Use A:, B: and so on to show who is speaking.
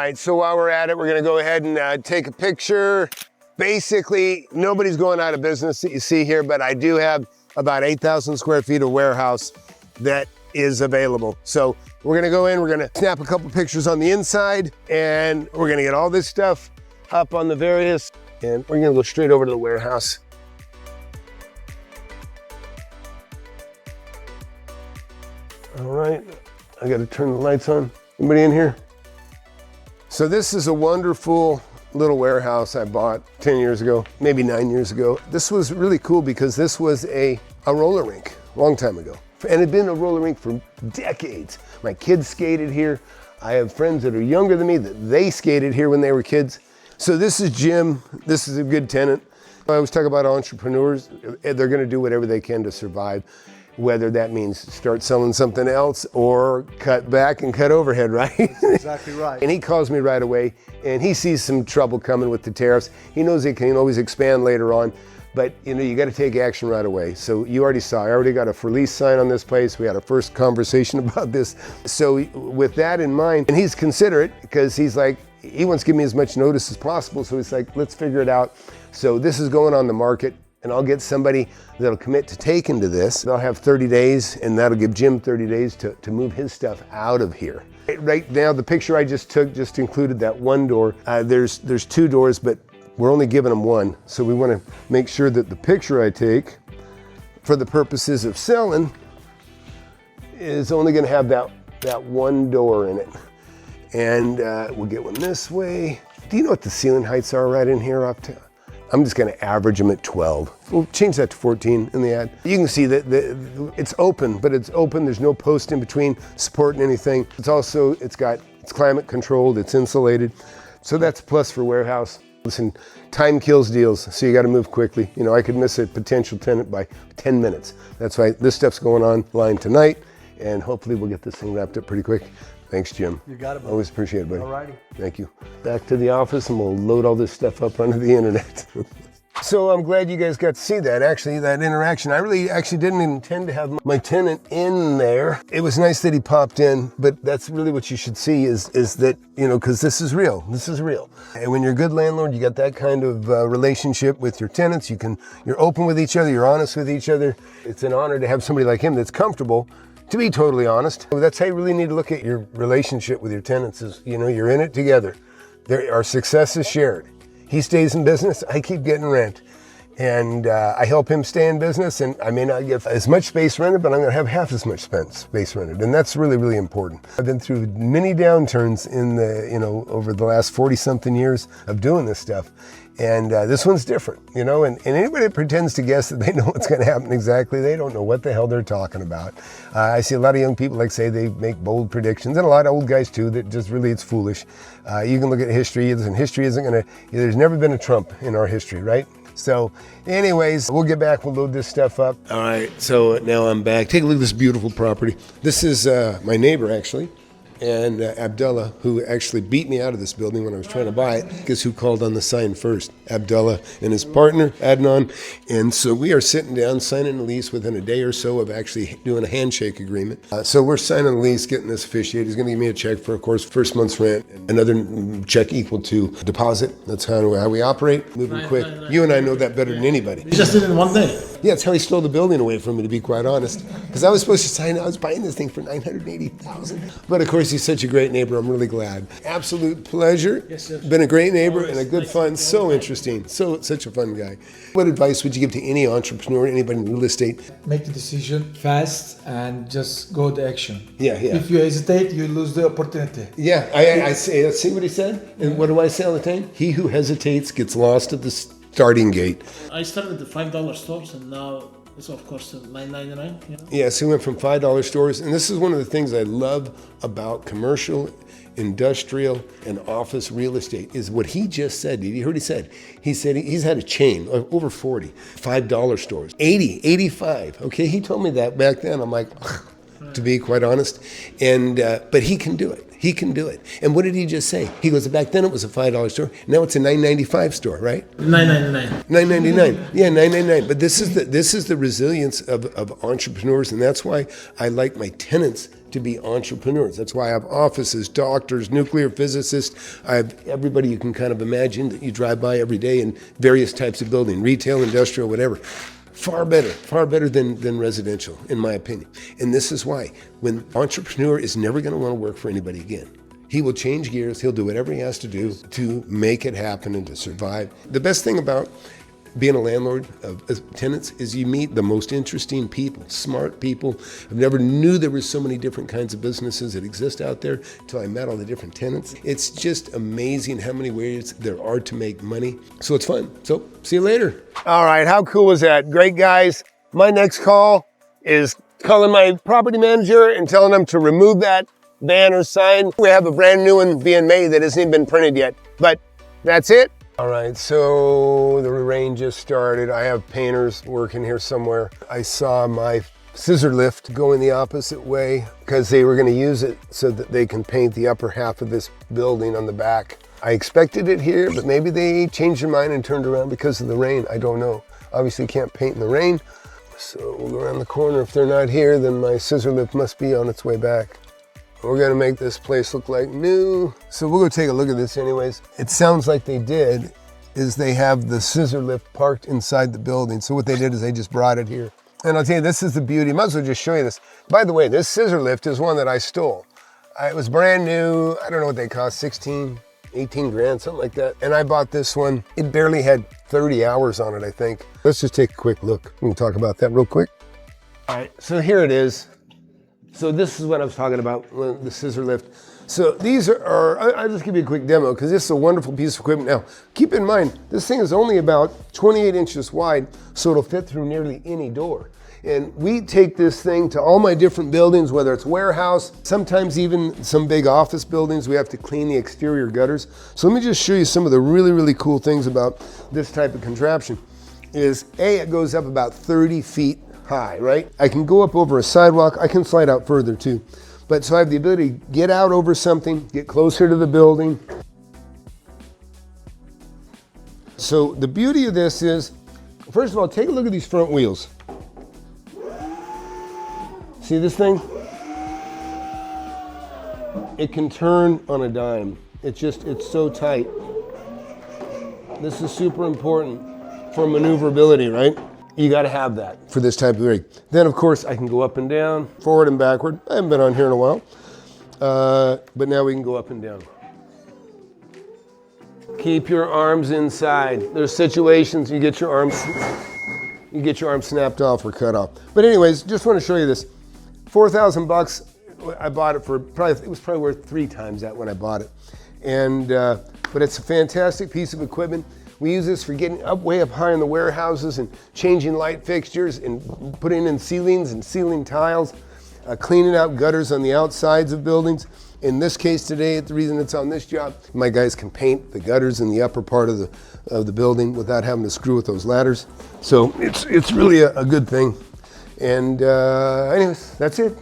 A: right, so while we're at it, we're gonna go ahead and take a picture. Basically, nobody's going out of business that you see here, but I do have about 8,000 square feet of warehouse that is available. So we're gonna go in, we're gonna snap a couple pictures on the inside, and we're gonna get all this stuff up on the various, and we're gonna go straight over to the warehouse. All right, I gotta turn the lights on. Anybody in here? So this is a wonderful little warehouse I bought 10 years ago, maybe 9 years ago. This was really cool because this was a roller rink a long time ago. And it had been a roller rink for decades. My kids skated here. I have friends that are younger than me that they skated here when they were kids. So this is Jim. This is a good tenant. I always talk about entrepreneurs. They're gonna do whatever they can to survive, whether that means start selling something else or cut back and cut overhead, right?
B: That's exactly right.
A: And he calls me right away, and he sees some trouble coming with the tariffs. He knows he can always expand later on, but you got to take action right away. So you already saw, I already got a for lease sign on this place. We had a first conversation about this. So with that in mind, and he's considerate because he's like, he wants to give me as much notice as possible. So he's like, let's figure it out. So this is going on the market, and I'll get somebody that'll commit to take into this. They'll have 30 days, and that'll give Jim 30 days to move his stuff out of here. Right now, the picture I just took just included that one door. There's 2 doors, but we're only giving them one. So we want to make sure that the picture I take for the purposes of selling is only going to have that one door in it. And we'll get one this way. Do you know what the ceiling heights are right in here up to? I'm just gonna average them at 12. We'll change that to 14 in the ad. You can see that it's open, but it's open. There's no post in between supporting anything. It's climate controlled, it's insulated. So that's a plus for warehouse. Listen, time kills deals, so you gotta move quickly. I could miss a potential tenant by 10 minutes. That's why this stuff's going online tonight, and hopefully we'll get this thing wrapped up pretty quick. Thanks, Jim.
B: You got it, buddy.
A: Always appreciate it, buddy.
B: All righty.
A: Thank you. Back to the office, and we'll load all this stuff up onto the internet. So I'm glad you guys got to see that, actually, that interaction. I really actually didn't intend to have my tenant in there. It was nice that he popped in, but that's really what you should see is that, because this is real. This is real. And when you're a good landlord, you got that kind of relationship with your tenants. You're open with each other, you're honest with each other. It's an honor to have somebody like him that's comfortable. To be totally honest, that's how you really need to look at your relationship with your tenants is, you're in it together. Our success is shared. He stays in business, I keep getting rent. And I help him stay in business, and I may not get as much space rented, but I'm gonna have half as much space rented. And that's really, really important. I've been through many downturns in over the last 40 something years of doing this stuff. And this one's different, and anybody that pretends to guess that they know what's going to happen exactly, they don't know what the hell they're talking about. I see a lot of young people say they make bold predictions, and a lot of old guys too, that just really, it's foolish. You can look at history, and history isn't going to, there's never been a Trump in our history, right? So anyways, we'll get back, we'll load this stuff up. All right, so now I'm back. Take a look at this beautiful property. This is my neighbor, actually. And Abdullah, who actually beat me out of this building when I was trying to buy it. Guess who called on the sign first? Abdullah and his partner, Adnan. And so we are sitting down, signing a lease within a day or so of actually doing a handshake agreement. So we're signing a lease, getting this officiated. He's going to give me a check for, of course, first month's rent, another check equal to deposit. That's how we operate, moving quick. You and I know that better than anybody.
B: You just did it in one day.
A: Yeah, that's how he stole the building away from me, to be quite honest. Because I was supposed to sign, I was buying this thing for $980,000. But of course, he's such a great neighbor. I'm really glad. Absolute pleasure.
B: Yes, sir.
A: Been a great neighbor
B: Always
A: and a good
B: nice.
A: fun. So interesting. Such a fun guy. What advice would you give to any entrepreneur, anybody in real estate?
B: Make the decision fast and just go to action.
A: Yeah.
B: If you hesitate, you lose the opportunity.
A: Yeah, I say, see what he said? And what do I say all the time? He who hesitates gets lost at the starting gate.
C: I started with the $5 stores, and now it's of course $9.99.
A: Yeah, so we went from $5 stores, and this is one of the things I love about commercial, industrial, and office real estate is what he just said. You heard he said? He said he's had a chain of over 40, $5 stores, 80, 85. Okay, he told me that back then. I'm like, to be quite honest, and but he can do it. He can do it. And what did he just say? He goes, back then it was a $5 store. Now it's a $9.95 store, right?
C: $9.99.
A: $9.99. Yeah, $9.99. But this is the resilience of entrepreneurs, and that's why I like my tenants to be entrepreneurs. That's why I have offices, doctors, nuclear physicists. I have everybody you can kind of imagine that you drive by every day in various types of building, retail, industrial, whatever. Far better than residential, in my opinion. And this is why. When an entrepreneur is never going to want to work for anybody again. He will change gears. He'll do whatever he has to do to make it happen and to survive. The best thing about being a landlord of tenants is you meet the most interesting people, smart people. I never knew there were so many different kinds of businesses that exist out there until I met all the different tenants. It's just amazing how many ways there are to make money. So it's fun. So see you later. All right, how cool was that? Great guys. My next call is calling my property manager and telling them to remove that banner sign. We have a brand new one being made that hasn't even been printed yet, but that's it. All right, so the rain just started. I have painters working here somewhere. I saw my scissor lift going the opposite way because they were going to use it so that they can paint the upper half of this building on the back. I expected it here, but maybe they changed their mind and turned around because of the rain. I don't know. Obviously can't paint in the rain. So we'll go around the corner. If they're not here, then my scissor lift must be on its way back. We're gonna make this place look like new. So we'll go take a look at this anyways. It sounds like they did is they have the scissor lift parked inside the building. So what they did is they just brought it here. And I'll tell you, this is the beauty. Might as well just show you this. By the way, this scissor lift is one that I stole. It was brand new. I don't know what they cost, 16, 18 grand, something like that. And I bought this one. It barely had 30 hours on it, I think. Let's just take a quick look. We can talk about that real quick. All right, so here it is. So this is what I was talking about, the scissor lift. So these I'll just give you a quick demo because this is a wonderful piece of equipment. Now, keep in mind, this thing is only about 28 inches wide, so it'll fit through nearly any door. And we take this thing to all my different buildings, whether it's warehouse, sometimes even some big office buildings, we have to clean the exterior gutters. So let me just show you some of the really, really cool things about this type of contraption. Is A, it goes up about 30 feet high, right? I can go up over a sidewalk. I can slide out further too. But so I have the ability to get out over something, get closer to the building. So the beauty of this is, first of all, take a look at these front wheels. See this thing? It can turn on a dime. It's so tight. This is super important for maneuverability, right? You got to have that for this type of rig. Then, of course, I can go up and down, forward and backward. I haven't been on here in a while, but now we can go up and down. Keep your arms inside. There's situations you get your arms snapped off or cut off. But anyways, just want to show you this. $4,000. I bought it for it was probably worth 3 times that when I bought it. And but it's a fantastic piece of equipment. We use this for getting way up high in the warehouses and changing light fixtures and putting in ceilings and ceiling tiles, cleaning out gutters on the outsides of buildings. In this case today, the reason it's on this job, my guys can paint the gutters in the upper part of the building without having to screw with those ladders. So it's really a good thing. And anyways, that's it.